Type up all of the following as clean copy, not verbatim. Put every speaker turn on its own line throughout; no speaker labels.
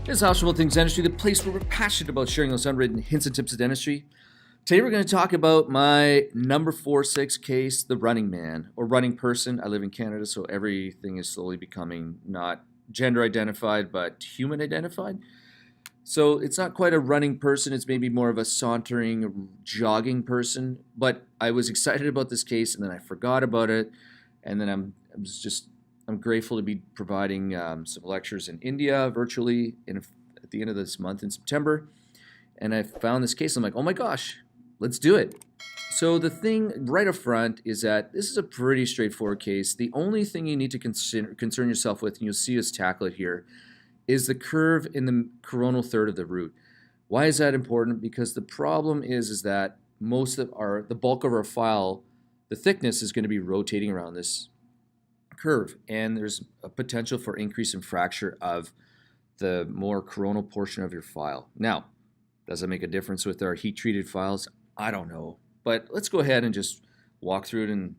This is Optional Things Dentistry, the place where we're passionate about sharing those unwritten hints and tips of dentistry. Today we're going to talk about my number 46 case, the running man or running person. I live in Canada, so everything is slowly becoming not gender identified, but human identified. So it's not quite a running person, it's maybe more of a sauntering, jogging person. But I was excited about this case and then I forgot about it. And then I'm grateful to be providing some lectures in India virtually at the end of this month in September. And I found this case. I'm like, oh my gosh, let's do it. So the thing right up front is that this is a pretty straightforward case. The only thing you need to concern yourself with, and you'll see us tackle it here, is the curve in the coronal third of the root. Why is that important? Because the problem is that the bulk of our file, the thickness is going to be rotating around this curve, and there's a potential for increase in fracture of the more coronal portion of your file. Now, does it make a difference with our heat-treated files? I don't know, but let's go ahead and just walk through it and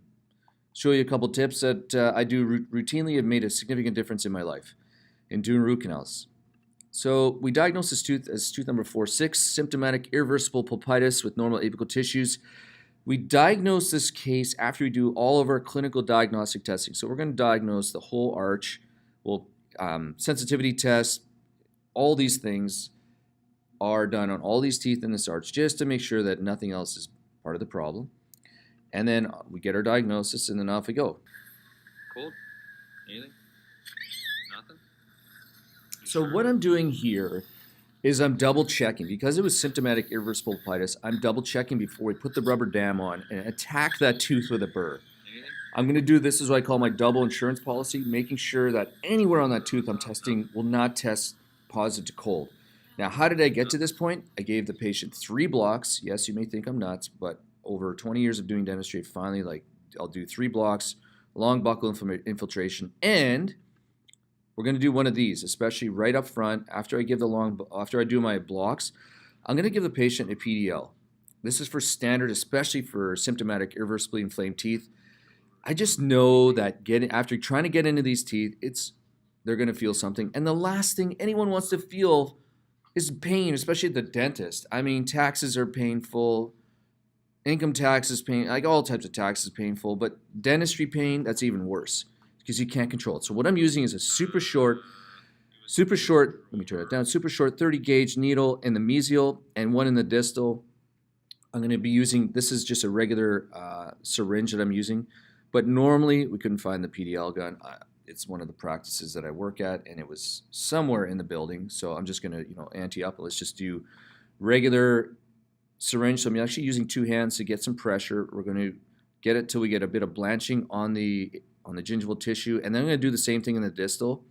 show you a couple tips that I do routinely have made a significant difference in my life in doing root canals. So we diagnosed this tooth as tooth number 46, symptomatic irreversible pulpitis with normal apical tissues. We diagnose this case after we do all of our clinical diagnostic testing. So we're going to diagnose the whole arch. We'll sensitivity tests, all these things are done on all these teeth in this arch just to make sure that nothing else is part of the problem. And then we get our diagnosis and then off we go.
Cold? Anything? Nothing?
So what I'm doing here is I'm double checking. Because it was symptomatic irreversible pulpitis, I'm double checking before we put the rubber dam on and attack that tooth with a burr.
Anything?
I'm going to do this is what I call my double insurance policy, making sure that anywhere on that tooth I'm testing will not test positive to cold. Now, how did I get to this point? I gave the patient 3 blocks. Yes, you may think I'm nuts, but over 20 years of doing dentistry, finally, I'll do 3 blocks, long buccal infiltration, and we're going to do one of these, especially right up front. After I do my blocks, I'm going to give the patient a PDL. This is for standard, especially for symptomatic irreversibly inflamed teeth. I just know that after trying to get into these teeth, they're going to feel something. And the last thing anyone wants to feel is pain, especially the dentist. I mean, taxes are painful. Income tax is painful. Like all types of taxes painful. But dentistry pain, that's even worse because you can't control it. So what I'm using is a super short, let me turn it down, super short 30 gauge needle in the mesial and one in the distal. I'm going to be using, this is just a regular syringe that I'm using. But normally we couldn't find the PDL gun. It's one of the practices that I work at, and it was somewhere in the building. So I'm just going to, ante up. Let's just do regular syringe. So I'm actually using 2 hands to get some pressure. We're going to get it till we get a bit of blanching on the gingival tissue, and then I'm going to do the same thing in the distal.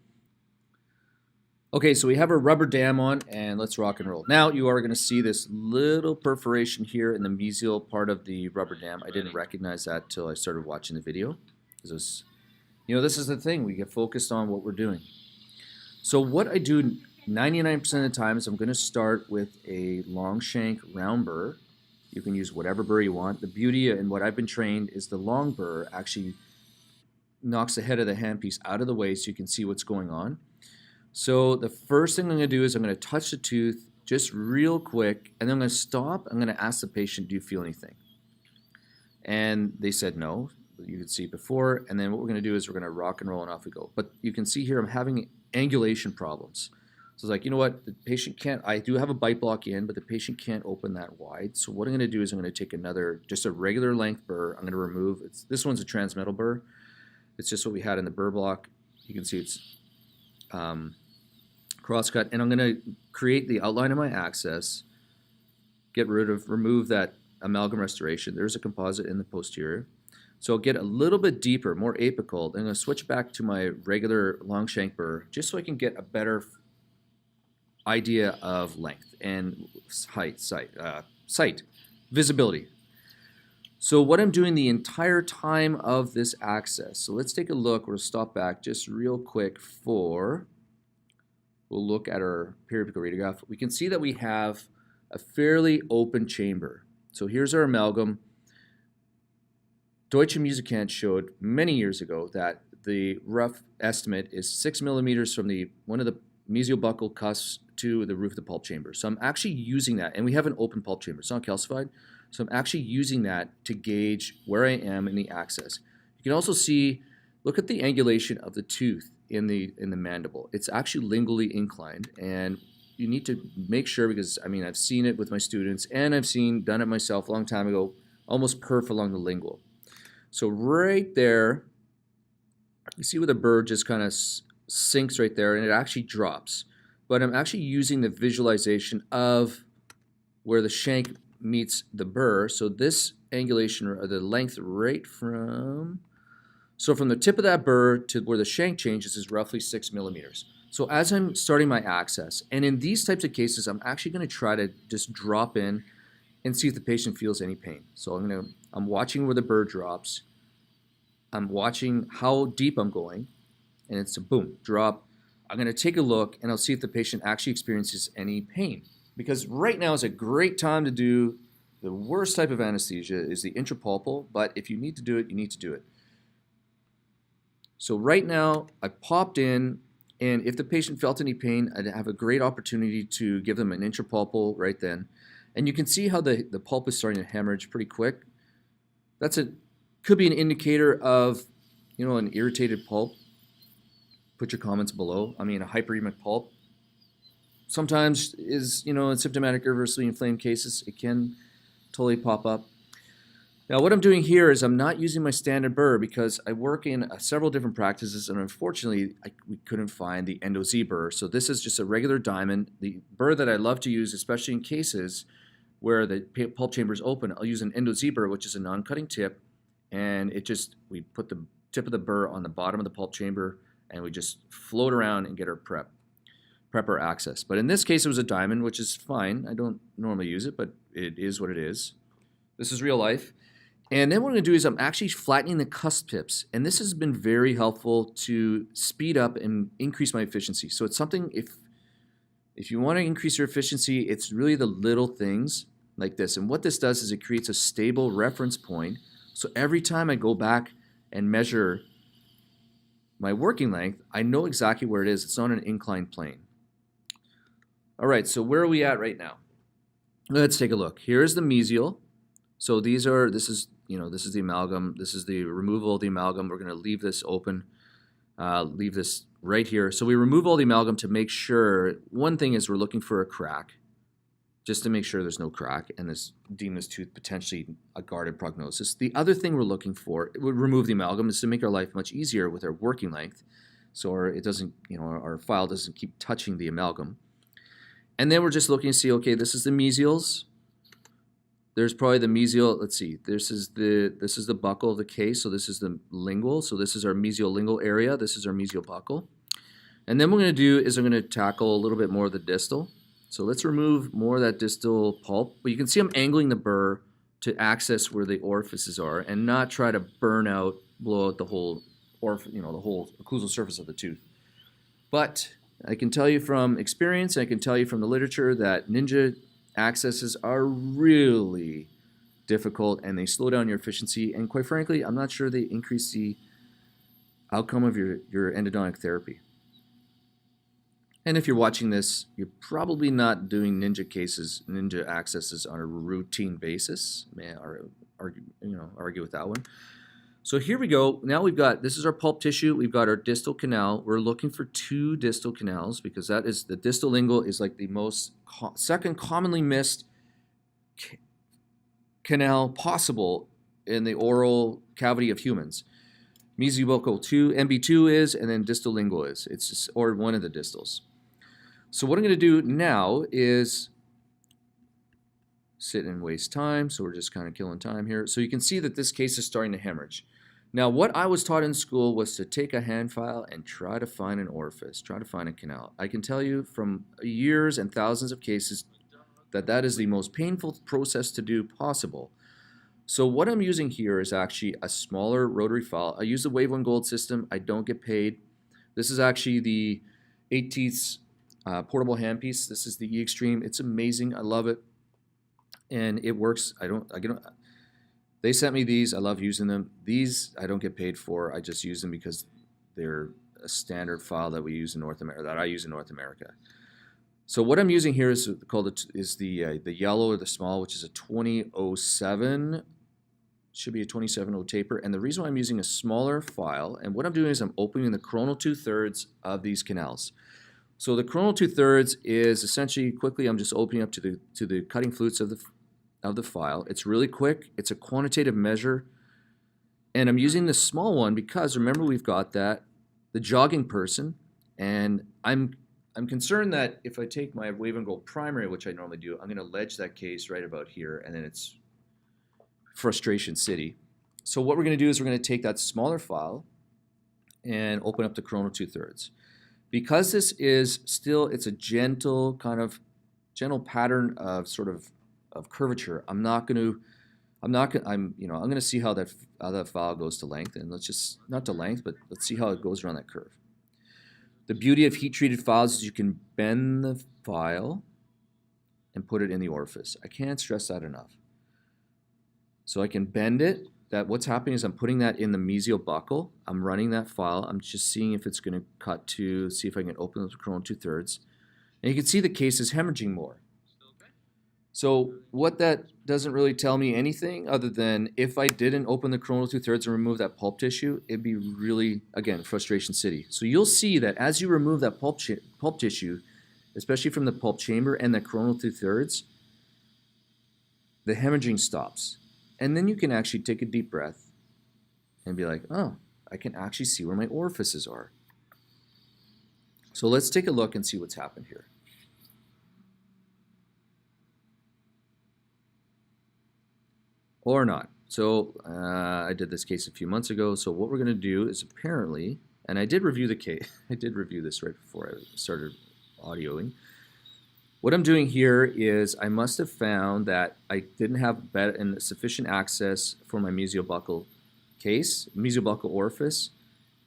Okay, so we have our rubber dam on, and let's rock and roll. Now you are going to see this little perforation here in the mesial part of the rubber dam. I didn't recognize that till I started watching the video. This is the thing. We get focused on what we're doing. So what I do 99% of the time is I'm going to start with a long shank round burr. You can use whatever burr you want. The beauty and what I've been trained is the long burr actually knocks the head of the handpiece out of the way so you can see what's going on. So the first thing I'm going to do is I'm going to touch the tooth just real quick, and then I'm going to stop. I'm going to ask the patient, do you feel anything? And they said no. You could see before, and then what we're going to do is we're going to rock and roll and off we go. But you can see here I'm having angulation problems. So it's like, you know what, the patient can't, I do have a bite block in, but the patient can't open that wide. So what I'm going to do is I'm going to take just a regular length burr. I'm going to remove, this one's a transmetal burr. It's just what we had in the burr block. You can see it's cross-cut, and I'm going to create the outline of my access, remove that amalgam restoration. There's a composite in the posterior. So I'll get a little bit deeper, more apical. I'm going to switch back to my regular long shank burr just so I can get a better idea of length and sight, visibility. So what I'm doing the entire time of this access, so let's take a look. We'll stop back just real quick we'll look at our periapical radiograph. We can see that we have a fairly open chamber. So here's our amalgam. Deutsche Musikant showed many years ago that the rough estimate is 6 millimeters from one of the mesial buccal cusps to the roof of the pulp chamber. So I'm actually using that, and we have an open pulp chamber. It's not calcified. So I'm actually using that to gauge where I am in the access. You can also see, look at the angulation of the tooth in the mandible. It's actually lingually inclined, and you need to make sure, because I mean, I've seen it with my students, and I've done it myself a long time ago, almost perf along the lingual. So right there, you see where the burr just kind of sinks right there, and it actually drops. But I'm actually using the visualization of where the shank meets the burr. So this angulation, or the length right from the tip of that burr to where the shank changes is roughly 6 millimeters. So as I'm starting my access, and in these types of cases, I'm actually going to try to just drop in and see if the patient feels any pain. So I'm watching where the burr drops. I'm watching how deep I'm going, and it's a boom, drop. I'm going to take a look, and I'll see if the patient actually experiences any pain. Because right now is a great time to do the worst type of anesthesia is the intrapulpal, but if you need to do it, you need to do it. So right now, I popped in, and if the patient felt any pain, I'd have a great opportunity to give them an intrapulpal right then. And you can see how the pulp is starting to hemorrhage pretty quick. Could be an indicator of, an irritated pulp. Put your comments below. I mean, a hyperemic pulp sometimes is, in symptomatic irreversibly inflamed cases, it can totally pop up. Now, what I'm doing here is I'm not using my standard burr because I work in several different practices, and unfortunately, we couldn't find the Endo Z burr. So this is just a regular diamond. The burr that I love to use, especially in cases where the pulp chamber is open, I'll use an Endo Z burr, which is a non-cutting tip, and we put the tip of the burr on the bottom of the pulp chamber, and we just float around and get our prep our access. But in this case, it was a diamond, which is fine. I don't normally use it, but it is what it is. This is real life. And then what I'm going to do is I'm actually flattening the cusp tips. And this has been very helpful to speed up and increase my efficiency. So it's something, if you want to increase your efficiency, it's really the little things like this. And what this does is it creates a stable reference point. So every time I go back and measure my working length, I know exactly where it is. It's on an inclined plane. All right, so where are we at right now? Let's take a look. Here's the mesial. So this is the amalgam. This is the removal of the amalgam. We're going to leave this open, leave this right here. So we remove all the amalgam to make sure, one thing is we're looking for a crack, just to make sure there's no crack and deem this tooth potentially a guarded prognosis. The other thing we're looking for, it would remove the amalgam, is to make our life much easier with our working length, so it doesn't, our file doesn't keep touching the amalgam. And then we're just looking to see, okay, this is the mesials. There's probably the mesial, let's see, this is the buccal of the case, so this is the lingual, so this is our mesial-lingual area, this is our mesial buccal. And then what I'm going to do is I'm going to tackle a little bit more of the distal. So let's remove more of that distal pulp. But you can see I'm angling the burr to access where the orifices are and not try to blow out the whole, the whole occlusal surface of the tooth. But I can tell you from experience, and I can tell you from the literature that ninja accesses are really difficult and they slow down your efficiency. And quite frankly, I'm not sure they increase the outcome of your endodontic therapy. And if you're watching this, you're probably not doing ninja accesses on a routine basis. May I argue with that one. So here we go. Now this is our pulp tissue. We've got our distal canal. We're looking for 2 distal canals because that is the distal lingual is like the second commonly missed canal possible in the oral cavity of humans. Mesiobuccal 2, MB2 is, and then distal lingual is. It's just, or one of the distals. So what I'm going to do now is sit and waste time. So we're just kind of killing time here. So you can see that this case is starting to hemorrhage. Now, what I was taught in school was to take a hand file and try to find an orifice, try to find a canal. I can tell you from years and thousands of cases that is the most painful process to do possible. So what I'm using here is actually a smaller rotary file. I use the Wave 1 Gold system. I don't get paid. This is actually the 8 teeths portable handpiece. This is the E Extreme. It's amazing. I love it. And it works. They sent me these. I love using them. These I don't get paid for. I just use them because they're a standard file that we use in North America, that I use in North America. So what I'm using here is the yellow or the small, which is a 2007. Should be a 27.0 taper. And the reason why I'm using a smaller file, and what I'm doing is I'm opening the coronal 2/3 of these canals. So the coronal 2/3 is essentially, quickly, I'm just opening up to the cutting flutes of the file. It's really quick. It's a quantitative measure. And I'm using the small one because remember we've got the jogging person, and I'm concerned that if I take my Wave and Go primary, which I normally do, I'm going to ledge that case right about here, and then it's Frustration City. So what we're going to do is we're going to take that smaller file and open up the coronal 2/3. Because this is still, it's a gentle pattern of sort of curvature. I'm going to see how that file goes to length, and let's just, not to length, but let's see how it goes around that curve. The beauty of heat-treated files is you can bend the file and put it in the orifice. I can't stress that enough. So I can bend it. What's happening is I'm putting that in the mesial buccal. I'm running that file. I'm just seeing if it's going to cut to, see if I can open the coronal 2/3. And you can see the case is hemorrhaging more. So what that doesn't really tell me anything other than if I didn't open the coronal 2/3 and remove that pulp tissue, it'd be really, again, Frustration City. So you'll see that as you remove that pulp tissue, especially from the pulp chamber and the coronal 2/3, the hemorrhaging stops. And then you can actually take a deep breath and be like, oh, I can actually see where my orifices are. So let's take a look and see what's happened here. Or not. So I did this case a few months ago. So what we're going to do is apparently, and I did review the case. I did review this right before I started audioing. What I'm doing here is I must have found that I didn't have sufficient access for my mesiobuccal case, mesiobuccal orifice,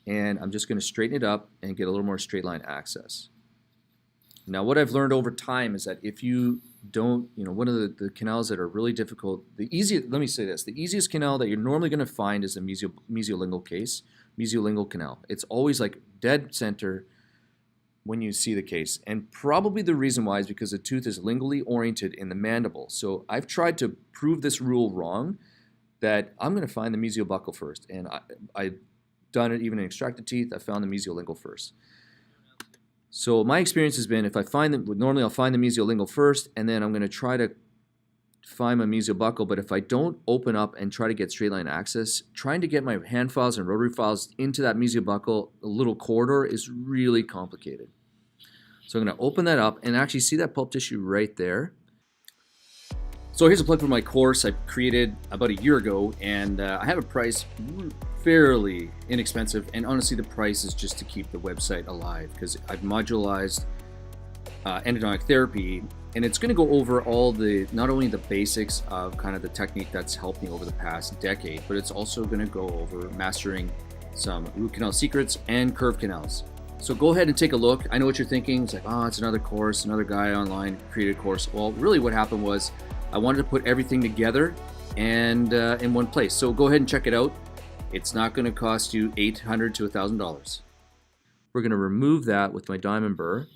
and I'm just going to straighten it up and get a little more straight line access. Now what I've learned over time is that if you don't, one of the canals that are really difficult, let me say this, the easiest canal that you're normally going to find is the mesiolingual case, mesiolingual canal. It's always like dead center when you see the case. And probably the reason why is because the tooth is lingually oriented in the mandible. So I've tried to prove this rule wrong, that I'm going to find the mesiobuccal first. And I've done it even in extracted teeth. I found the mesiolingual first. So my experience has been normally I'll find the mesiolingual first, and then I'm going to try to find my mesiobuccal. But if I don't open up and try to get straight line access, trying to get my hand files and rotary files into that mesiobuccal little corridor is really complicated. So I'm going to open that up and actually see that pulp tissue right there. So here's a plug for my course I created about a year ago, and I have a price fairly inexpensive, and honestly the price is just to keep the website alive because I've modularized endodontic therapy, and it's going to go over not only the basics of kind of the technique that's helped me over the past decade, but it's also going to go over mastering some root canal secrets and curved canals. So go ahead and take a look. I know what you're thinking. It's like, oh, it's another course, another guy online created a course. Well, really what happened was I wanted to put everything together and in one place. So go ahead and check it out. It's not going to cost you $800 to $1,000. We're going to remove that with my diamond burr.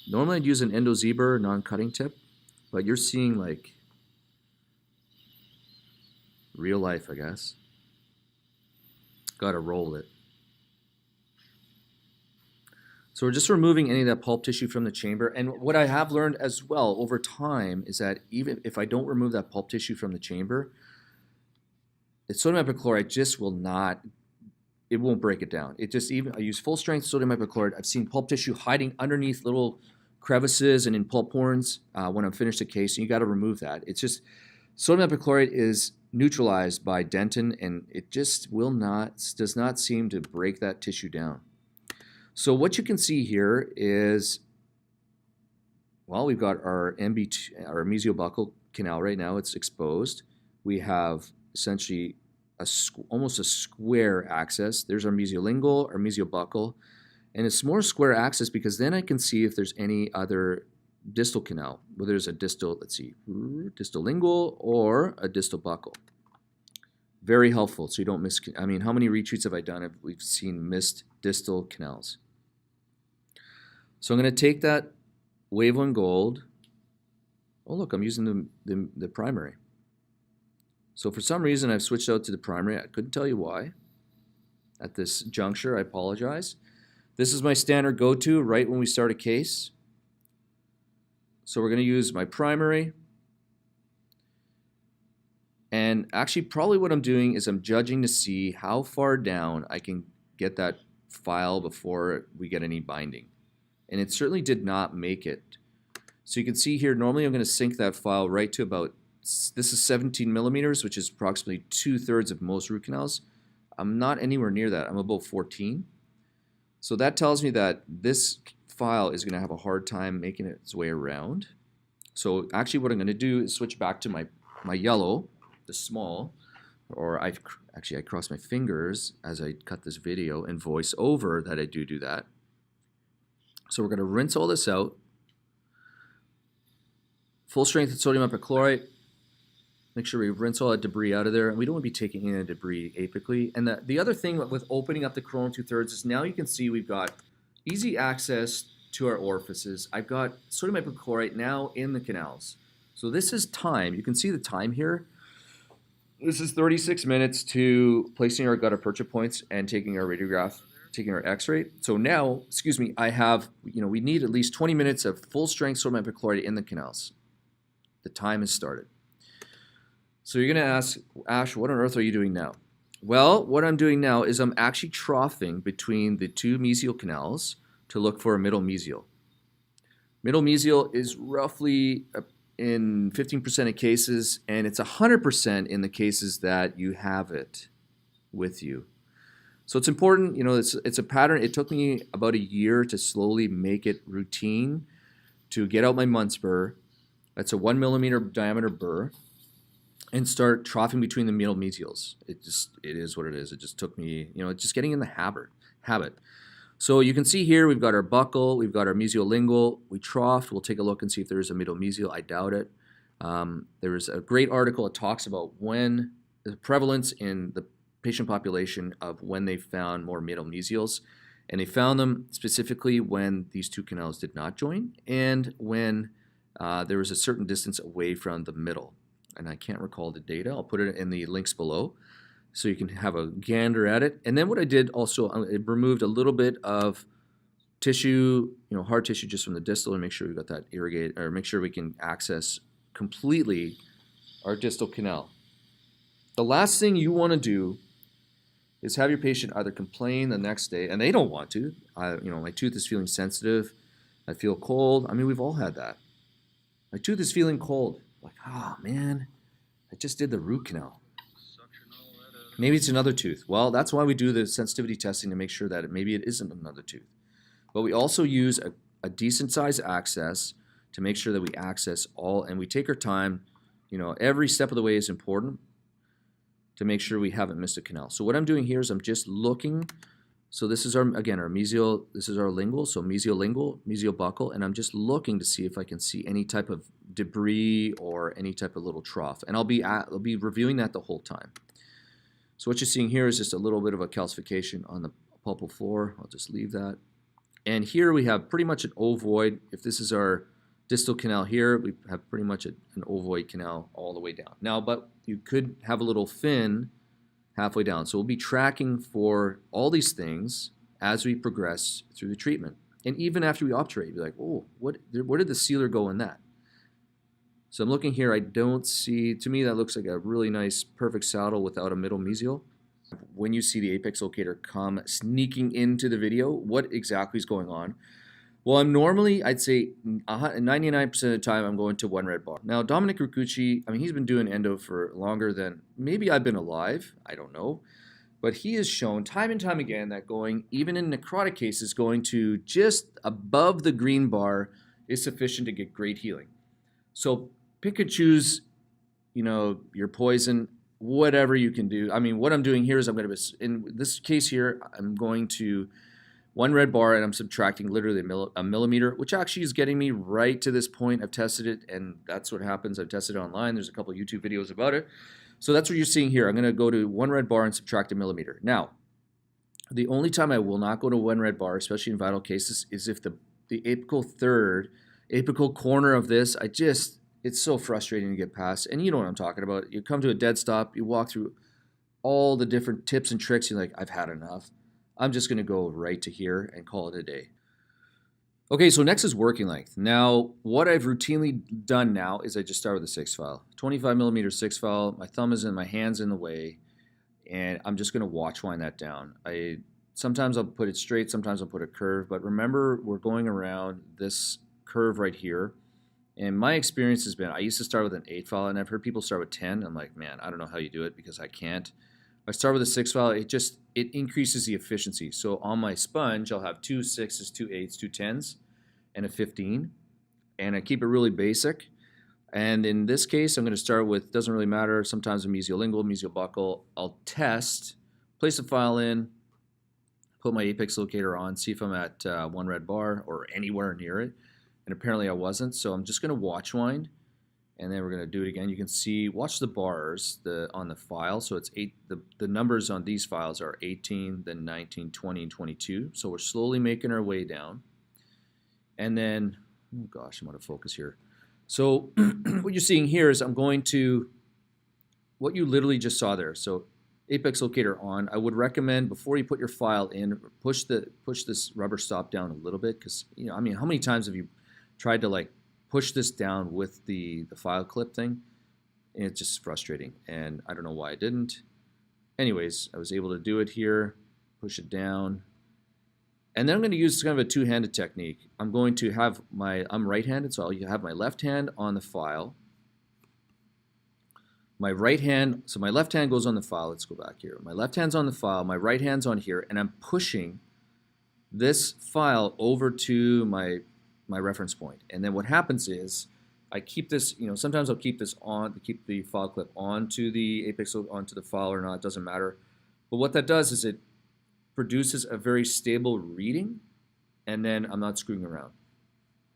Normally I'd use an endo-zebra non-cutting tip, but you're seeing like real life, I guess. Got to roll it. So we're just removing any of that pulp tissue from the chamber. And what I have learned as well over time is that even if I don't remove that pulp tissue from the chamber, the sodium hypochlorite just will not, it won't break it down. I use full strength sodium hypochlorite. I've seen pulp tissue hiding underneath little crevices and in pulp horns when I'm finished a case, and you got to remove that. It's just, sodium hypochlorite is neutralized by dentin, and it just does not seem to break that tissue down. So what you can see here is, well, we've got our our mesiobuccal canal right now. It's exposed. We have essentially almost a square access. There's our mesiolingual, our mesiobuccal, and it's more square access because then I can see if there's any other distal canal, whether there's a distal, let's see, distal lingual or a distal buccal. Very helpful, so you don't miss. I mean, how many retreats have I done? We've seen missed distal canals. So I'm going to take that Wave 1 gold. Oh, look, I'm using the primary. So for some reason, I've switched out to the primary. I couldn't tell you why. At this juncture, I apologize. This is my standard go-to right when we start a case. So we're going to use my primary. And actually, probably what I'm doing is I'm judging to see how far down I can get that file before we get any binding. And it certainly did not make it. So you can see here, normally I'm going to sync that file right to about, this is 17 millimeters, which is approximately 2/3 of most root canals. I'm not anywhere near that. I'm about 14. So that tells me that this file is going to have a hard time making its way around. So actually what I'm going to do is switch back to my yellow, the small, or I cross my fingers as I cut this video and voice over that I do that. So we're going to rinse all this out. Full strength sodium hypochlorite. Make sure we rinse all that debris out of there. And we don't want to be taking any debris apically. And the other thing with opening up the coronal 2/3 is now you can see we've got easy access to our orifices. I've got sodium hypochlorite now in the canals. So this is time. You can see the time here. This is 36 minutes to placing our gutta percha points and taking our radiograph, taking our x-ray. So now, excuse me, I have, we need at least 20 minutes of full strength sodium hypochlorite in the canals. The time has started. So you're going to ask, Ash, what on earth are you doing now? Well, what I'm doing now is I'm actually troughing between the two mesial canals to look for a middle mesial. Middle mesial is roughly in 15% of cases, and it's 100% in the cases that you have it with you. So it's important, it's a pattern. It took me about a year to slowly make it routine to get out my Muntz burr. That's a 1 millimeter diameter burr, and start troughing between the middle mesials. It is what it is. It just took me, just getting in the habit. So you can see here we've got our buccal, we've got our mesiolingual. We troughed. We'll take a look and see if there's a middle mesial. I doubt it. There is a great article that talks about when the prevalence in the patient population of when they found more middle mesials, and they found them specifically when these two canals did not join and when there was a certain distance away from the middle. And I can't recall the data. I'll put it in the links below so you can have a gander at it. And then what I did also, I removed a little bit of tissue, hard tissue just from the distal, and make sure we got that irrigated, or make sure we can access completely our distal canal. The last thing you want to do is have your patient either complain the next day, and they don't want to. My tooth is feeling sensitive. I feel cold. I mean, we've all had that. My tooth is feeling cold. Like, oh man, I just did the root canal. Maybe it's another tooth. Well, that's why we do the sensitivity testing to make sure that maybe it isn't another tooth. But we also use a decent size access to make sure that we access all, and we take our time. Every step of the way is important to make sure we haven't missed a canal. So what I'm doing here is I'm just looking. So this is our mesial, this is our lingual, so mesiolingual, mesiobuccal, and I'm just looking to see if I can see any type of debris or any type of little trough. And I'll be reviewing that the whole time. So what you're seeing here is just a little bit of a calcification on the pulpal floor. I'll just leave that. And here we have pretty much an ovoid. If this is our distal canal here, we have pretty much an ovoid canal all the way down. Now, but you could have a little fin halfway down. So we'll be tracking for all these things as we progress through the treatment. And even after we obturate, you'll be like, oh, where did the sealer go in that? So I'm looking here, I don't see, to me that looks like a really nice, perfect saddle without a middle mesial. When you see the apex locator come sneaking into the video, what exactly is going on? Well, I'd say 99% of the time I'm going to one red bar. Now, Dominic Ricucci, he's been doing endo for longer than maybe I've been alive. I don't know. But he has shown time and time again that going, even in necrotic cases, going to just above the green bar is sufficient to get great healing. So pick and choose, your poison, whatever you can do. What I'm doing here is in this case here, I'm going to one red bar, and I'm subtracting literally a millimeter, which actually is getting me right to this point. I've tested it, and that's what happens. I've tested it online. There's a couple of YouTube videos about it. So that's what you're seeing here. I'm going to go to one red bar and subtract a millimeter. Now, the only time I will not go to one red bar, especially in vital cases, is if the apical third apical corner of this, it's so frustrating to get past. And you know what I'm talking about. You come to a dead stop, you walk through all the different tips and tricks. You're like, I've had enough. I'm just going to go right to here and call it a day. Okay, so next is working length. Now, what I've routinely done now is I just start with a 6 file. 25 millimeter 6 file, my thumb is in, my hand's in the way, and I'm just gonna watch wind that down. Sometimes I'll put it straight, sometimes I'll put a curve, but remember we're going around this curve right here. And my experience has been, I used to start with an 8 file, and I've heard people start with 10. I'm like, man, I don't know how you do it because I can't. I start with a 6 file, it increases the efficiency. So on my sponge, I'll have 2 6s, 2 8s, 2 10s, and a 15. And I keep it really basic. And in this case, I'm going to start with, doesn't really matter, sometimes a mesiolingual, mesiobuccal. I'll test, place a file in, put my apex locator on, see if I'm at 1 red bar or anywhere near it. And apparently I wasn't, so I'm just going to watch wind. And then we're going to do it again. You can see, watch the bars on the file. So it's the numbers on these files are 18, then 19, 20, and 22. So we're slowly making our way down. And then, oh gosh, I'm going to focus here. So what you're seeing here is I'm going to, what you literally just saw there. So apex locator on. I would recommend before you put your file in, push this rubber stop down a little bit, because I mean, how many times have you tried to like push this down with the file clip thing? And it's just frustrating, and I don't know why I didn't. Anyways, I was able to do it here, push it down, and then I'm going to use kind of a two-handed technique. I'm going to have I'm right-handed, so I'll have my left hand on the file. My right hand, so my left hand goes on the file. Let's go back here. My left hand's on the file, my right hand's on here, and I'm pushing this file over to my reference point. And then what happens is I keep this, sometimes I'll keep this on, keep the file clip onto the apex, onto the file or not, it doesn't matter. But what that does is it produces a very stable reading, and then I'm not screwing around.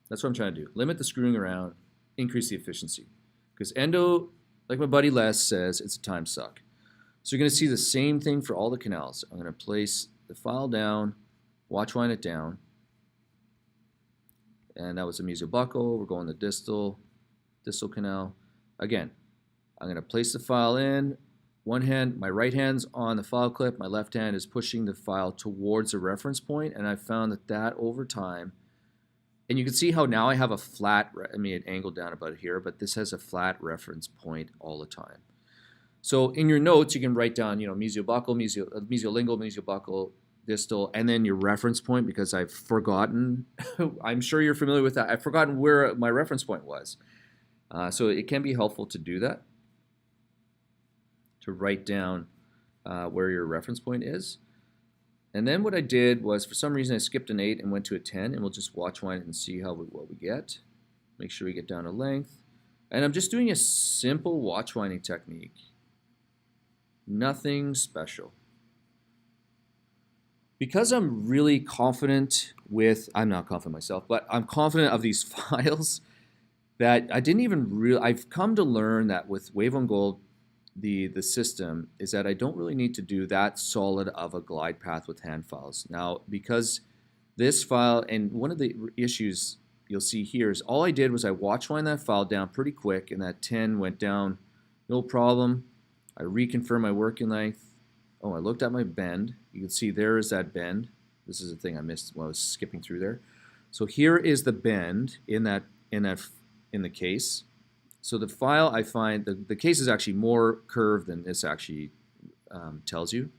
That's what I'm trying to do. Limit the screwing around, increase the efficiency. Because endo, like my buddy Les says, it's a time suck. So you're going to see the same thing for all the canals. I'm going to place the file down, watch wind it down, and that was the mesiobuccal. We're going to distal canal. Again, I'm going to place the file in. One hand, my right hand's on the file clip. My left hand is pushing the file towards the reference point, and I found that over time, and you can see how now I have a flat, I mean, it angled down about here, but this has a flat reference point all the time. So in your notes, you can write down, mesiobuccal, mesiolingual, mesiobuccal, distal, and then your reference point, because I've forgotten, I'm sure you're familiar with that, I've forgotten where my reference point was. So it can be helpful to do that, to write down where your reference point is. And then what I did was, for some reason, I skipped an 8 and went to a 10, and we'll just watch wind and see what we get. Make sure we get down to length. And I'm just doing a simple watch winding technique. Nothing special. Because I'm really confident I'm not confident myself, but I'm confident of these files that I didn't even I've come to learn that with Wave on Gold, the system is that I don't really need to do that solid of a glide path with hand files. Now, because this file, and one of the issues you'll see here is all I did was I watch wind that file down pretty quick, and that 10 went down, no problem. I reconfirmed my working length. Oh, I looked at my bend. You can see there is that bend. This is the thing I missed when I was skipping through there. So here is the bend in the case. So the file, I find the case is actually more curved than this actually tells you.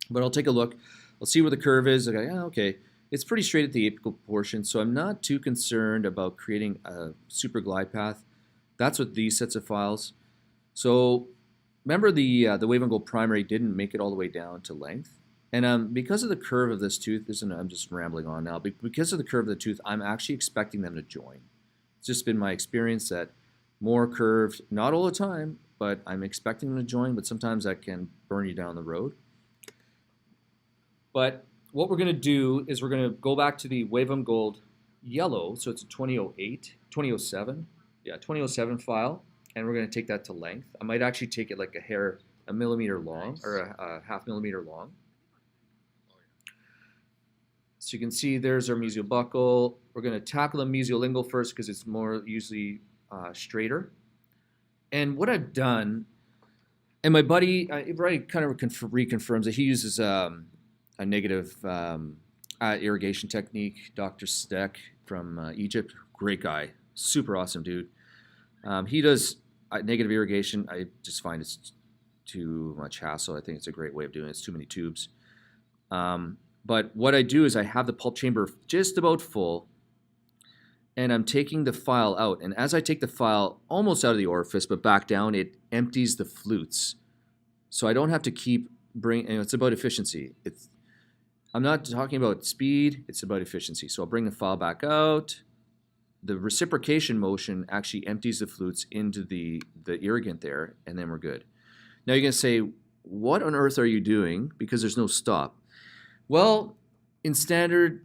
But I'll take a look. I'll see where the curve is. Okay, yeah, okay. It's pretty straight at the apical portion, so I'm not too concerned about creating a super glide path. That's with these sets of files. So remember the Wave on Gold primary didn't make it all the way down to length. And because of the curve of this tooth, I'm just rambling on now, but because of the curve of the tooth, I'm actually expecting them to join. It's just been my experience that more curved, not all the time, but I'm expecting them to join, but sometimes that can burn you down the road. But what we're going to do is we're going to go back to the Wave on Gold yellow, so it's a 2007 file, and we're going to take that to length. I might actually take it like a millimeter long, or a half millimeter long. So So you can see there's our mesial buccal. We're going to tackle the mesiolingual first because it's more usually straighter. And what I've done, and my buddy, Brian kind of reconfirms that he uses a negative irrigation technique. Dr. Steck from Egypt, great guy, super awesome dude. He does negative irrigation. I just find it's too much hassle. I think it's a great way of doing it. It's too many tubes. But what I do is I have the pulp chamber just about full, and I'm taking the file out. And as I take the file almost out of the orifice, but back down, it empties the flutes. So I don't have to keep bringing, it's about efficiency. I'm not talking about speed, it's about efficiency. So I'll bring the file back out. The reciprocation motion actually empties the flutes into the irrigant there, and then we're good. Now you're going to say, what on earth are you doing? Because there's no stop. Well, in standard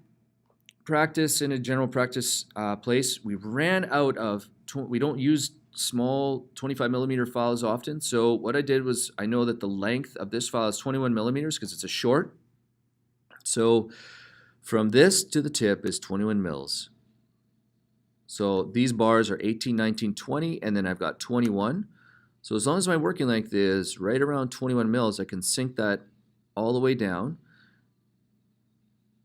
practice, in a general practice place, we ran out of, we don't use small 25 millimeter files often. So what I did was, I know that the length of this file is 21 millimeters because it's a short. So from this to the tip is 21 mils. So these bars are 18, 19, 20, and then I've got 21. So as long as my working length is right around 21 mils, I can sink that all the way down.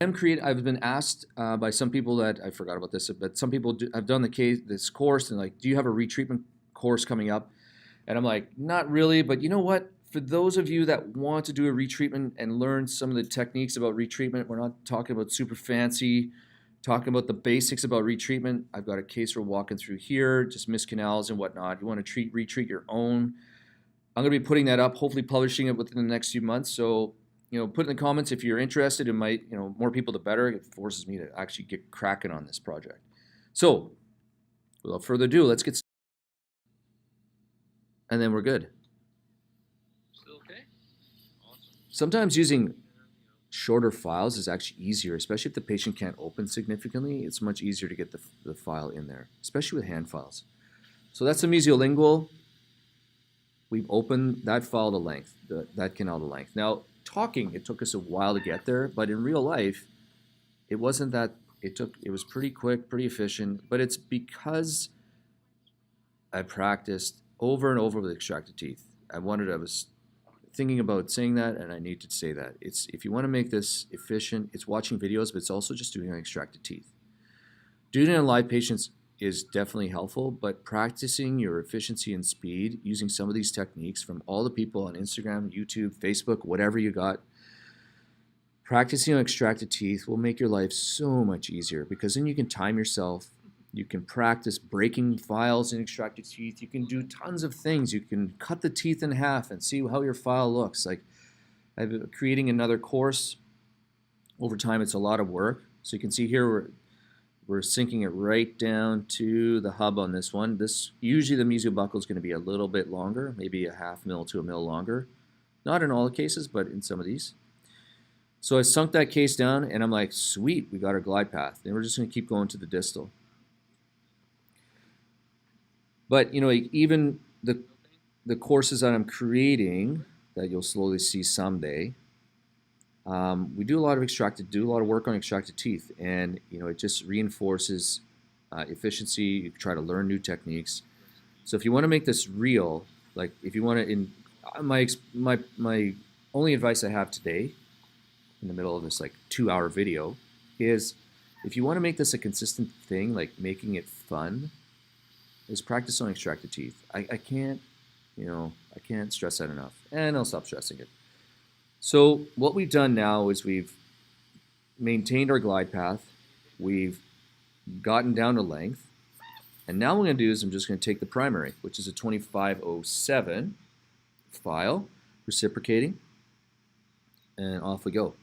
I've been asked by some people that, I forgot about this, but some people have done this course and like, do you have a retreatment course coming up? And I'm like, not really, but you know what? For those of you that want to do a retreatment and learn some of the techniques about retreatment, we're not talking about super fancy, talking about the basics about retreatment. I've got a case we're walking through here, just missed canals and whatnot. You want to retreat your own. I'm going to be putting that up, hopefully publishing it within the next few months. So, put in the comments if you're interested. It might, more people the better. It forces me to actually get cracking on this project. So, without further ado, let's get started. And then we're good.
Still okay? Awesome.
Sometimes using shorter files is actually easier, especially if the patient can't open significantly. It's much easier to get the file in there, especially with hand files. So that's the mesiolingual. We've opened that file to length, that canal to length. Now, talking, it took us a while to get there, but in real life, it wasn't that, it was pretty quick, pretty efficient, but it's because I practiced over and over with extracted teeth. I was thinking about saying that, and I need to say that. If you want to make this efficient, it's watching videos, but it's also just doing extracted teeth. Doing it in live patients is definitely helpful, but practicing your efficiency and speed using some of these techniques from all the people on Instagram, YouTube, Facebook, whatever you got, practicing on extracted teeth will make your life so much easier because then you can time yourself. You can practice breaking files in extracted teeth. You can do tons of things. You can cut the teeth in half and see how your file looks. Like I've been creating another course. Over time, it's a lot of work. So you can see here we're sinking it right down to the hub on this one. Usually the mesial buccal is going to be a little bit longer, maybe a half mil to a mil longer. Not in all the cases, but in some of these. So I sunk that case down, and I'm like, sweet, we got our glide path. And we're just going to keep going to the distal. But, even the courses that I'm creating that you'll slowly see someday, we do a lot of work on extracted teeth, and it just reinforces efficiency. You try to learn new techniques. So if you want to make this real, like if you want to, my only advice I have today, in the middle of this like 2-hour video, is if you want to make this a consistent thing, like making it fun, is practice on extracted teeth. I can't stress that enough, and I'll stop stressing it. So what we've done now is we've maintained our glide path, we've gotten down to length, and now what I'm going to do is I'm just going to take the primary, which is a 2507 file, reciprocating, and off we go.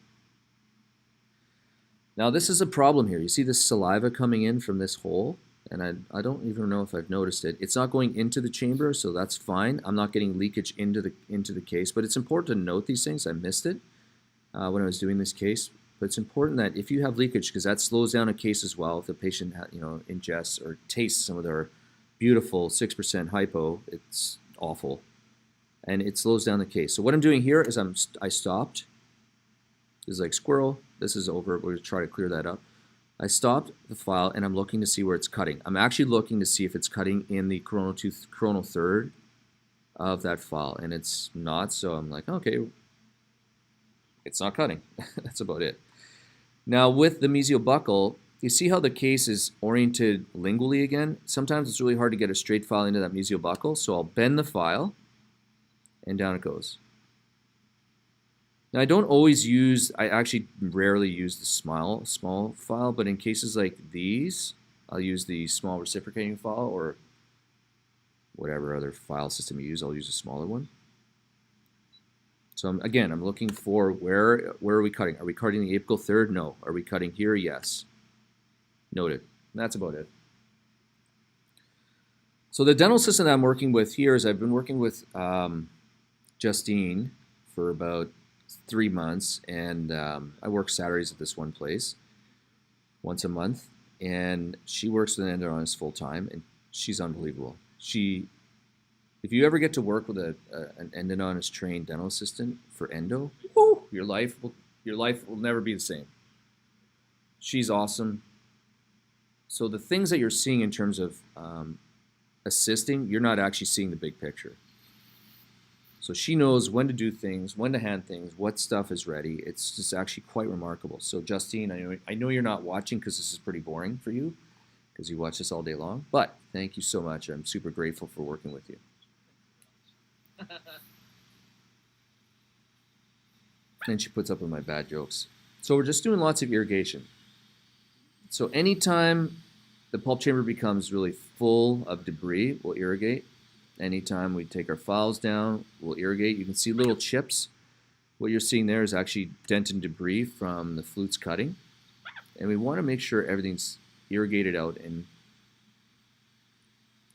Now this is a problem here. You see this saliva coming in from this hole? And I don't even know if I've noticed it. It's not going into the chamber, so that's fine. I'm not getting leakage into the case, but it's important to note these things. I missed it when I was doing this case, but it's important that if you have leakage, because that slows down a case as well, if the patient ingests or tastes some of their beautiful 6% hypo, it's awful, and it slows down the case. So what I'm doing here is I stopped, This is like squirrel. This is over. We're going to try to clear that up. I stopped the file and I'm looking to see where it's cutting. I'm actually looking to see if it's cutting in the coronal third of that file, and it's not. So I'm like, okay, it's not cutting. That's about it. Now with the mesial buccal, you see how the case is oriented lingually again? Sometimes it's really hard to get a straight file into that mesial buccal, so I'll bend the file and down it goes. Now I don't always use, I actually rarely use the small file, but in cases like these, I'll use the small reciprocating file, or whatever other file system you use, I'll use a smaller one. So I'm looking for where are we cutting? Are we cutting the apical third? No. Are we cutting here? Yes. Noted. And that's about it. So the dental system that I'm working with here is I've been working with Justine for about 3 months, and I work Saturdays at this one place once a month, and she works with an endodontist full time, and she's unbelievable. If you ever get to work with an endodontist trained dental assistant for endo, whoo, your life will never be the same. She's awesome. So the things that you're seeing in terms of assisting, you're not actually seeing the big picture. So she knows when to do things, when to hand things, what stuff is ready. It's just actually quite remarkable. So Justine, I know you're not watching because this is pretty boring for you, because you watch this all day long, but thank you so much. I'm super grateful for working with you. And she puts up with my bad jokes. So we're just doing lots of irrigation. So anytime the pulp chamber becomes really full of debris, we'll irrigate. Anytime we take our files down, we'll irrigate. You can see little chips. What you're seeing there is actually dent and debris from the flutes cutting. And we want to make sure everything's irrigated out and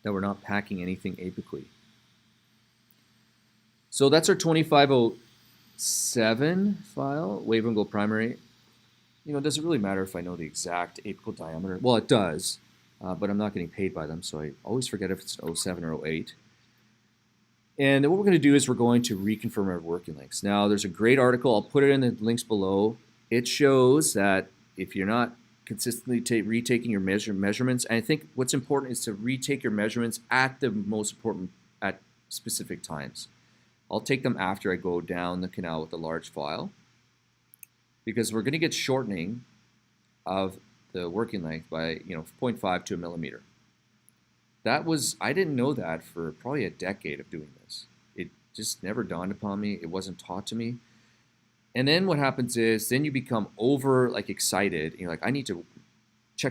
that we're not packing anything apically. So that's our 2507 file, wave and go primary. Does it really matter if I know the exact apical diameter? Well, it does, but I'm not getting paid by them, so I always forget if it's 07 or 08. And what we're going to do is we're going to reconfirm our working lengths. Now, there's a great article. I'll put it in the links below. It shows that if you're not consistently retaking your measurements, and I think what's important is to retake your measurements at specific times. I'll take them after I go down the canal with the large file, because we're going to get shortening of the working length by 0.5 to a millimeter. I didn't know that for probably a decade of doing this. It just never dawned upon me. It wasn't taught to me. And then what happens is then you become excited. And you're like, I need to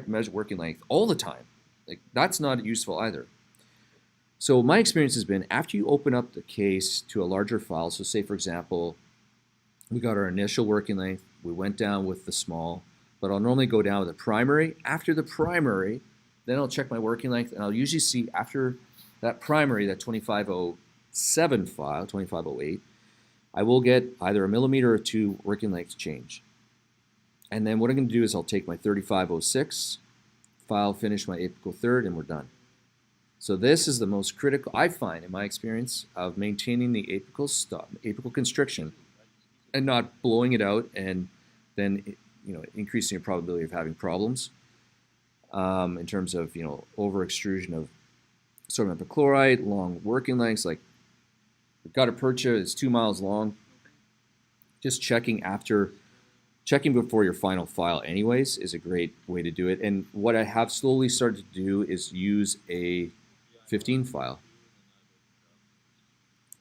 measure working length all the time. That's not useful either. So my experience has been, after you open up the case to a larger file, so say for example, we got our initial working length, we went down with the small, but I'll normally go down with the primary. After the primary, then I'll check my working length, and I'll usually see after that primary, that 2507 file, 2508, I will get either a millimeter or two working length change. And then what I'm going to do is I'll take my 3506 file, finish my apical third, and we're done. So this is the most critical, I find, in my experience, of maintaining the apical constriction and not blowing it out and then increasing your probability of having problems in terms of over extrusion of sodium epichlorite, long working lengths. Like the gutta percha is 2 miles long. Just checking before your final file anyways is a great way to do it. And what I have slowly started to do is use a 15 file.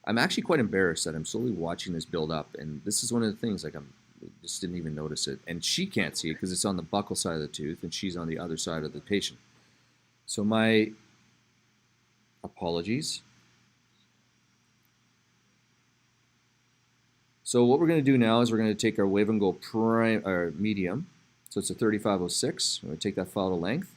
I'm actually quite embarrassed that I'm slowly watching this build up, and this is one of the things, I just didn't even notice it, and she can't see it because it's on the buccal side of the tooth and she's on the other side of the patient. So my apologies. So what we're going to do now is we're going to take our wave and go medium, so it's a 3506. We're going to take that file to length.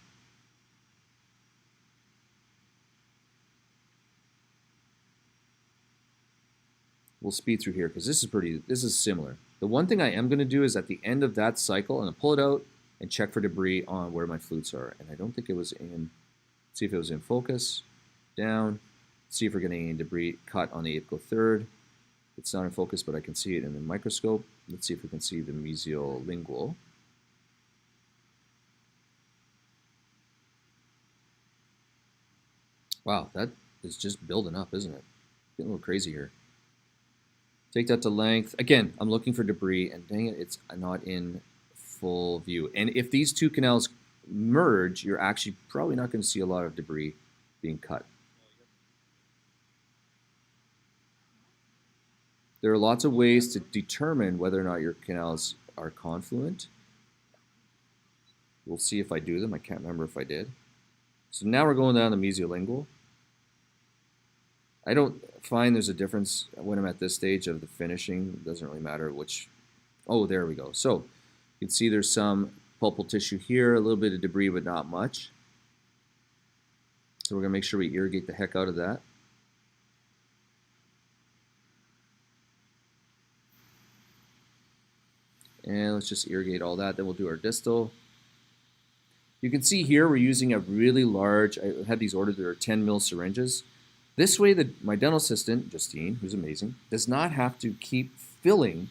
We'll speed through here because this is similar. The one thing I am going to do is at the end of that cycle, I'm going to pull it out and check for debris on where my flutes are. And I don't think it was in, see if it was in focus, down, see if we're getting any debris cut on the apical third. It's not in focus, but I can see it in the microscope. Let's see if we can see the mesiolingual. Wow, that is just building up, isn't it? Getting a little crazy here. Take that to length. Again, I'm looking for debris, and dang it, it's not in full view. And if these two canals merge, you're actually probably not going to see a lot of debris being cut. There are lots of ways to determine whether or not your canals are confluent. We'll see if I do them. I can't remember if I did. So now we're going down the mesiolingual. I don't find there's a difference when I'm at this stage of the finishing. It doesn't really matter which. Oh, there we go. So you can see there's some pulpal tissue here, a little bit of debris, but not much. So we're going to make sure we irrigate the heck out of that. And let's just irrigate all that. Then we'll do our distal. You can see here we're using a really large, I had these ordered, there are 10 mil syringes. This way, my dental assistant, Justine, who's amazing, does not have to keep filling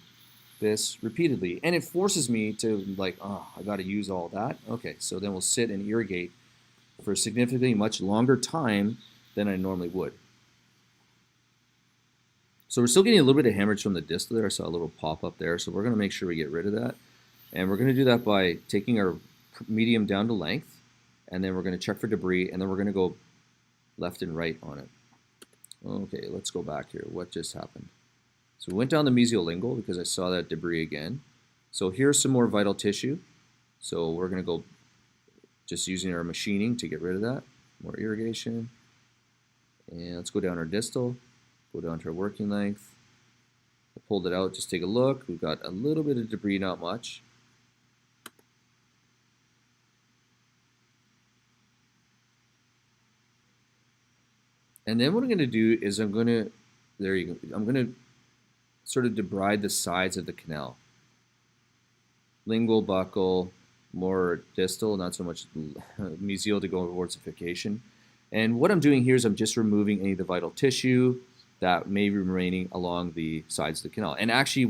this repeatedly. And it forces me to like, oh, I got to use all that. Okay, so then we'll sit and irrigate for a significantly much longer time than I normally would. So we're still getting a little bit of hemorrhage from the distal there. I saw a little pop up there. So we're going to make sure we get rid of that. And we're going to do that by taking our medium down to length. And then we're going to check for debris. And then we're going to go left and right on it. Okay, let's go back here. What just happened? So we went down the mesiolingual because I saw that debris again. So here's some more vital tissue. So we're going to go just using our machining to get rid of that. More irrigation. And let's go down our distal. Go down to our working length. I pulled it out, just take a look. We've got a little bit of debris, not much. And then what I'm going to do is I'm going to, there you go, I'm going to sort of debride the sides of the canal. Lingual, buccal, more distal, not so much mesial to go towards ossification. And what I'm doing here is I'm just removing any of the vital tissue that may be remaining along the sides of the canal. And actually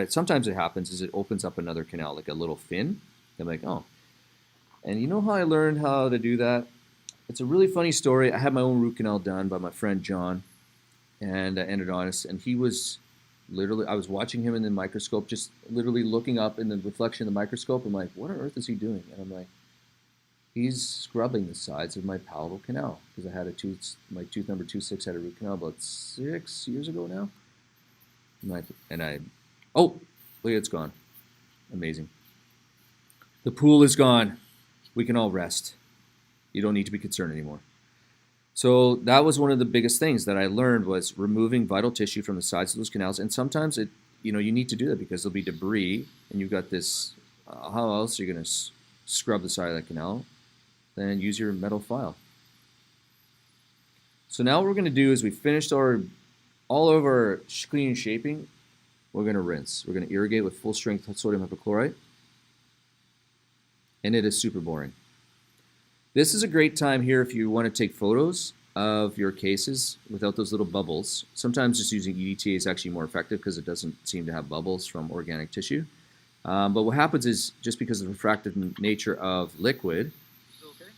sometimes it happens is it opens up another canal, like a little fin. I'm like, oh. And you know how I learned how to do that? It's a really funny story. I had my own root canal done by my friend John and endodontist, and he was literally, I was watching him in the microscope, just literally looking up in the reflection of the microscope. I'm like, what on earth is he doing? And I'm like, he's scrubbing the sides of my palatal canal because I had a tooth, my tooth number 26 had a root canal about 6 years ago now. Oh, look, it's gone. Amazing. The pool is gone. We can all rest. You don't need to be concerned anymore. So that was one of the biggest things that I learned was removing vital tissue from the sides of those canals. And sometimes you need to do that because there'll be debris and you've got this, how else are you going to scrub the side of that canal? Then use your metal file. So now what we're going to do is we finished all of our cleaning and shaping. We're going to rinse. We're going to irrigate with full strength sodium hypochlorite. And it is super boring. This is a great time here if you want to take photos of your cases without those little bubbles. Sometimes just using EDTA is actually more effective because it doesn't seem to have bubbles from organic tissue. But what happens is just because of the refractive nature of liquid,
Okay.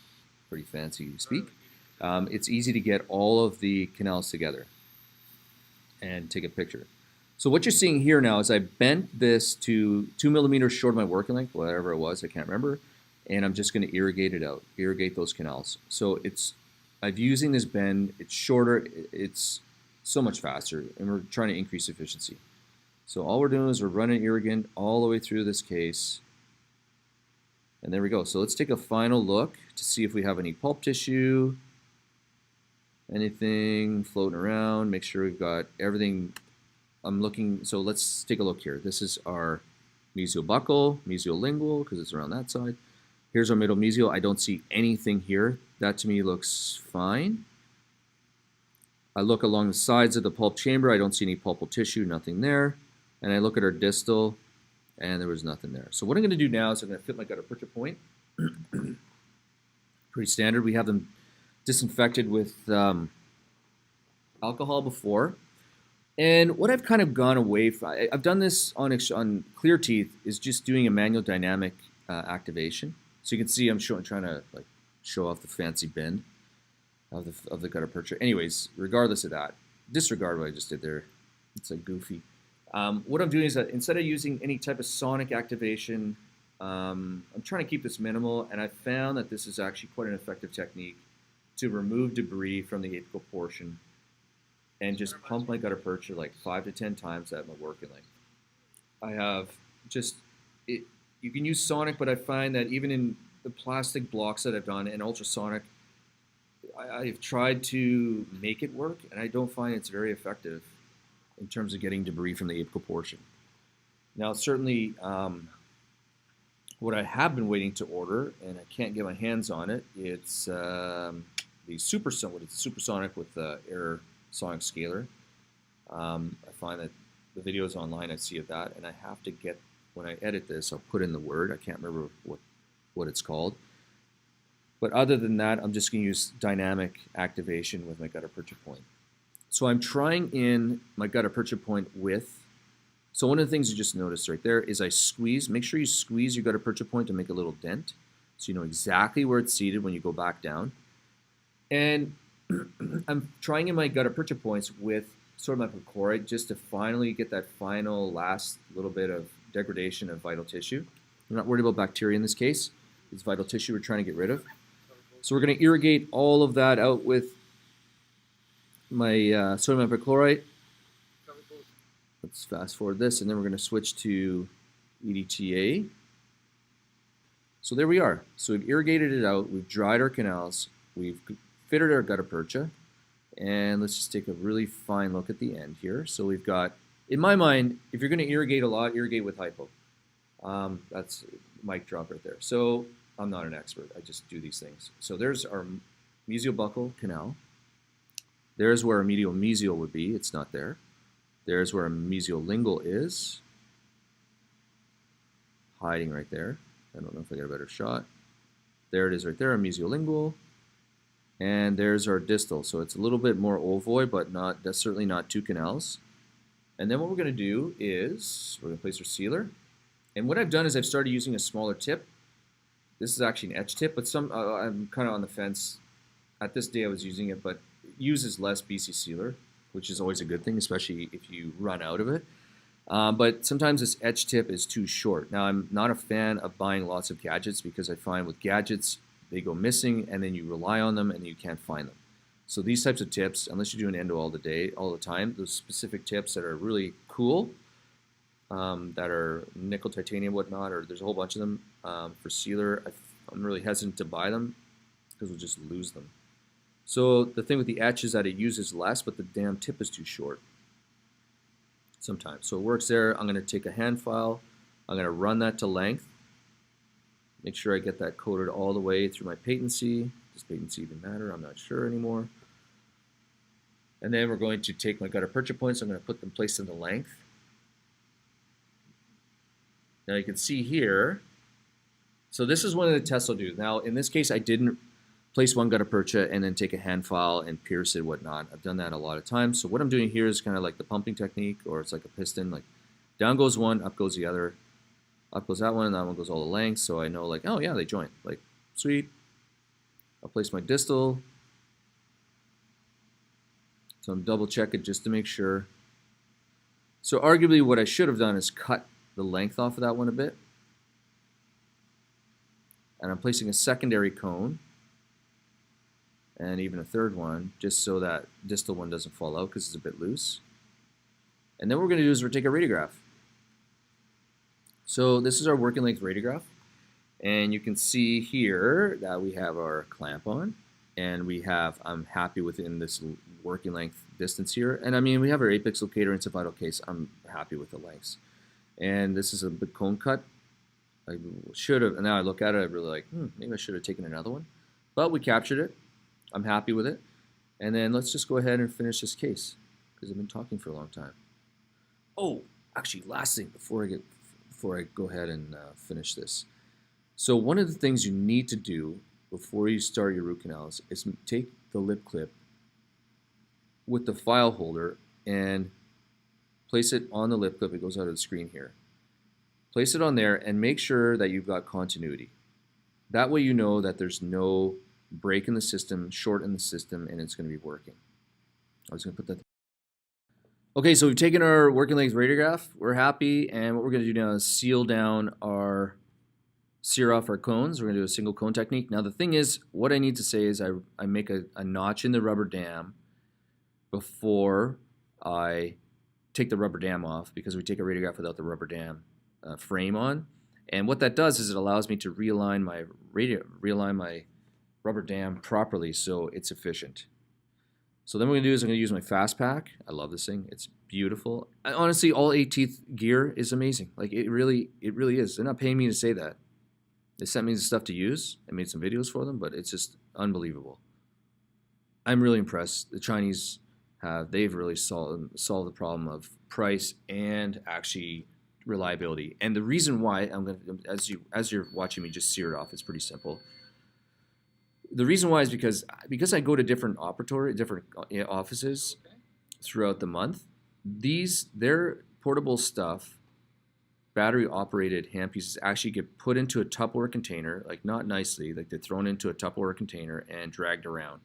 pretty fancy to speak, it's easy to get all of the canals together and take a picture. So what you're seeing here now is I bent this to 2 millimeters short of my working length, whatever it was, I can't remember, and I'm just going to irrigate it out, irrigate those canals. So I'm using this bend, it's shorter, it's so much faster, and we're trying to increase efficiency. So all we're doing is we're running irrigant all the way through this case. And there we go. So let's take a final look to see if we have any pulp tissue, anything floating around, make sure we've got everything. So let's take a look here. This is our mesiobuccal, mesiolingual, because it's around that side. Here's our middle mesial. I don't see anything here. That to me looks fine. I look along the sides of the pulp chamber. I don't see any pulpal tissue, nothing there. And I look at our distal, and there was nothing there. So what I'm going to do now is I'm going to fit my gutta percha point. Pretty standard. We have them disinfected with alcohol before. And what I've kind of gone away from, I've done this on clear teeth, is just doing a manual dynamic activation. So you can see I'm trying to like show off the fancy bend of the gutta percha. Anyways, regardless of that, disregard what I just did there. It's like goofy. What I'm doing is that instead of using any type of sonic activation, I'm trying to keep this minimal, and I found that this is actually quite an effective technique to remove debris from the apical portion and just pump my gutta percha like 5 to 10 times at my working length. I have just it. You can use sonic, but I find that even in the plastic blocks that I've done and ultrasonic, I've tried to make it work, and I don't find it's very effective in terms of getting debris from the apical portion. Now, certainly, what I have been waiting to order, and I can't get my hands on it, it's the supersonic with the air sonic scaler. I find that the videos online I see of that, and I have to get, when I edit this, I'll put in the word. I can't remember what it's called. But other than that, I'm just going to use dynamic activation with my gutta percha point. So I'm trying in my gutta percha point with, so one of the things you just noticed right there is I squeeze, make sure you squeeze your gutta percha point to make a little dent so you know exactly where it's seated when you go back down. And I'm trying in my gutta percha points with sort of my perchlorate just to finally get that final last little bit of degradation of vital tissue. I'm not worried about bacteria in this case. It's vital tissue we're trying to get rid of. So we're going to irrigate all of that out with my sodium hypochlorite. Let's fast forward this, and then we're going to switch to EDTA. So there we are. So we've irrigated it out, we've dried our canals, we've fitted our gutta percha, and let's just take a really fine look at the end here. So we've got, in my mind, if you're going to irrigate a lot, irrigate with hypo. That's a mic drop right there. So I'm not an expert. I just do these things. So there's our mesiobuccal canal. There's where our medial mesial would be. It's not there. There's where our mesiolingual is. Hiding right there. I don't know if I got a better shot. There it is right there, our mesiolingual. And there's our distal. So it's a little bit more ovoid, but that's certainly not two canals. And then what we're going to do is we're going to place our sealer. And what I've done is I've started using a smaller tip. This is actually an etch tip, but I'm kind of on the fence. At this day I was using it, but it uses less BC sealer, which is always a good thing, especially if you run out of it. But sometimes this etch tip is too short. Now, I'm not a fan of buying lots of gadgets because I find with gadgets, they go missing and then you rely on them and you can't find them. So these types of tips, unless you're doing endo all the time, those specific tips that are really cool, that are nickel, titanium, whatnot, or there's a whole bunch of them for sealer, I'm really hesitant to buy them because we'll just lose them. So the thing with the etch is that it uses less, but the damn tip is too short sometimes. So it works there. I'm going to take a hand file. I'm going to run that to length. Make sure I get that coated all the way through my patency. Does patency even matter? I'm not sure anymore. And then we're going to take my gutta percha points. I'm going to put them placed in the length. Now you can see here. So this is one of the tests I'll do. Now in this case, I didn't place one gutta percha and then take a hand file and pierce it, whatnot. I've done that a lot of times. So what I'm doing here is kind of like the pumping technique, or it's like a piston. Like down goes one, up goes the other. Up goes that one, and that one goes all the length. So I know, like, oh yeah, they join. Like, sweet. I'll place my distal. So I'm double check it just to make sure. So arguably what I should have done is cut the length off of that one a bit. And I'm placing a secondary cone and even a third one just so that distal one doesn't fall out because it's a bit loose. And then what we're going to do is we're going to take a radiograph. So this is our working length radiograph. And you can see here that we have our clamp on. And we have, I'm happy within this working length distance here. And I mean, we have our apex locator and vital case. I'm happy with the lengths. And this is a big cone cut. I should have, and now I look at it, I'm really like, maybe I should have taken another one. But we captured it. I'm happy with it. And then let's just go ahead and finish this case because I've been talking for a long time. Oh, actually, last thing before I go ahead and finish this. So one of the things you need to do before you start your root canals is take the lip clip with the file holder and place it on the lip clip. It goes out of the screen here. Place it on there and make sure that you've got continuity. That way you know that there's no break in the system, short in the system, and it's going to be working. I was going to put that. Okay, so we've taken our working length radiograph. We're happy, and what we're going to do now is seal down sear off our cones. We're going to do a single cone technique. Now the thing is, what I need to say is I make a notch in the rubber dam before I take the rubber dam off, because we take a radiograph without the rubber dam frame on. And what that does is it allows me to realign my rubber dam properly so it's efficient. So then what I'm going to do is I'm going to use my fast pack. I love this thing. It's beautiful. Honestly, all 8 teeth gear is amazing. Like it really is. They're not paying me to say that. They sent me the stuff to use. I made some videos for them, but it's just unbelievable. I'm really impressed. The Chinese they've really solved the problem of price and actually reliability. And the reason why I'm going to, as you're watching me just sear it off, it's pretty simple. The reason why is because I go to different offices throughout the month. Their portable stuff, battery operated handpieces, actually get put into a Tupperware container, like not nicely, like they're thrown into a Tupperware container and dragged around.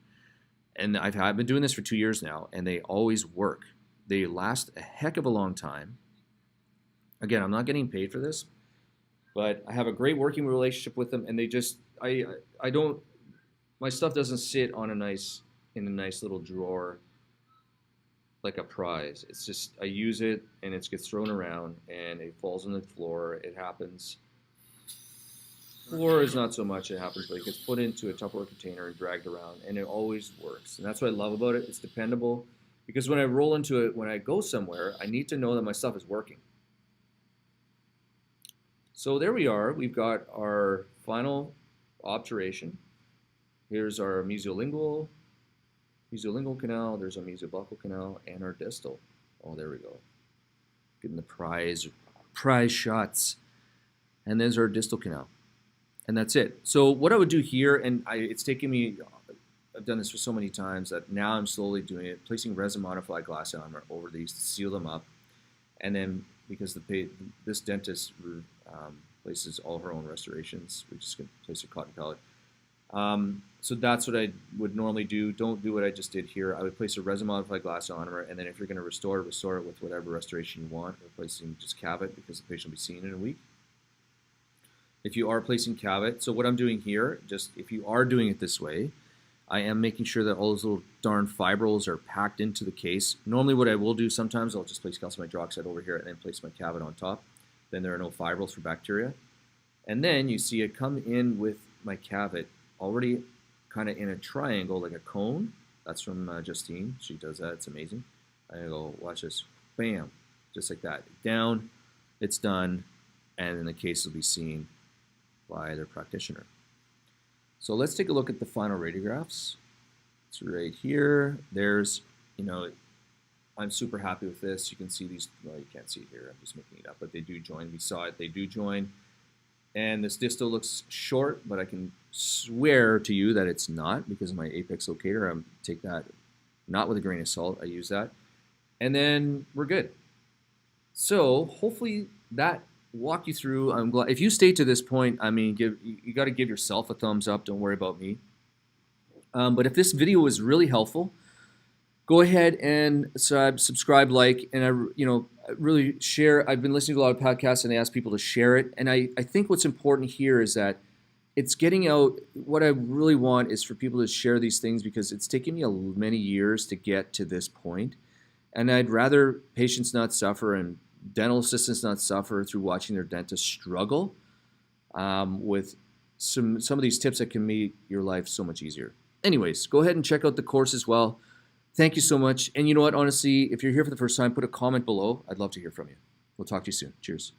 And I've been doing this for 2 years now, and they always work. They last a heck of a long time. Again, I'm not getting paid for this, but I have a great working relationship with them, and they just my stuff doesn't sit on in a nice little drawer like a prize. It's just I use it and it gets thrown around and it falls on the floor. It happens. Floor is not so much it happens, but it gets put into a Tupperware container and dragged around, and it always works. And that's what I love about it. It's dependable, because when I roll into it, when I go somewhere, I need to know that my stuff is working. So there we are. We've got our final obturation. Here's our mesiolingual canal. There's our mesiobuccal canal and our distal. Oh, there we go. Getting the prize shots. And there's our distal canal. And that's it. So what I would do here, and it's taken me, I've done this for so many times that now I'm slowly doing it, placing resin modified glass armor over these to seal them up. And then because this dentist places all her own restorations, we just can place a cotton pellet. So that's what I would normally do. Don't do what I just did here. I would place a resin modified glass armor, and then if you're going to restore it with whatever restoration you want. Replacing just cavit because the patient will be seen in a week. If you are placing cavit, so what I'm doing here, just if you are doing it this way, I am making sure that all those little darn fibrils are packed into the case. Normally what I will do sometimes, I'll just place calcium hydroxide over here and then place my cavit on top. Then there are no fibrils for bacteria. And then you see it come in with my cavit already kind of in a triangle, like a cone. That's from Justine. She does that. It's amazing. I go, watch this. Bam. Just like that. Down. It's done. And then the case will be seen by their practitioner. So let's take a look at the final radiographs. It's right here. There's, I'm super happy with this. You can see these, well, you can't see it here. I'm just making it up, but they do join. We saw it. They do join. And this distal looks short, but I can swear to you that it's not because of my apex locator. I take that not with a grain of salt. I use that. And then we're good. So hopefully that walk you through. I'm glad if you stayed to this point. I mean, you got to give yourself a thumbs up. Don't worry about me. But if this video was really helpful, go ahead and subscribe, like, and I really share. I've been listening to a lot of podcasts, and I ask people to share it. And I think what's important here is that it's getting out. What I really want is for people to share these things, because it's taken me many years to get to this point, and I'd rather patients not suffer and dental assistants not suffer through watching their dentist struggle with some of these tips that can make your life so much easier. Anyways, go ahead and check out the course as well. Thank you so much. And you know what, honestly, if you're here for the first time, put a comment below. I'd love to hear from you. We'll talk to you soon. Cheers.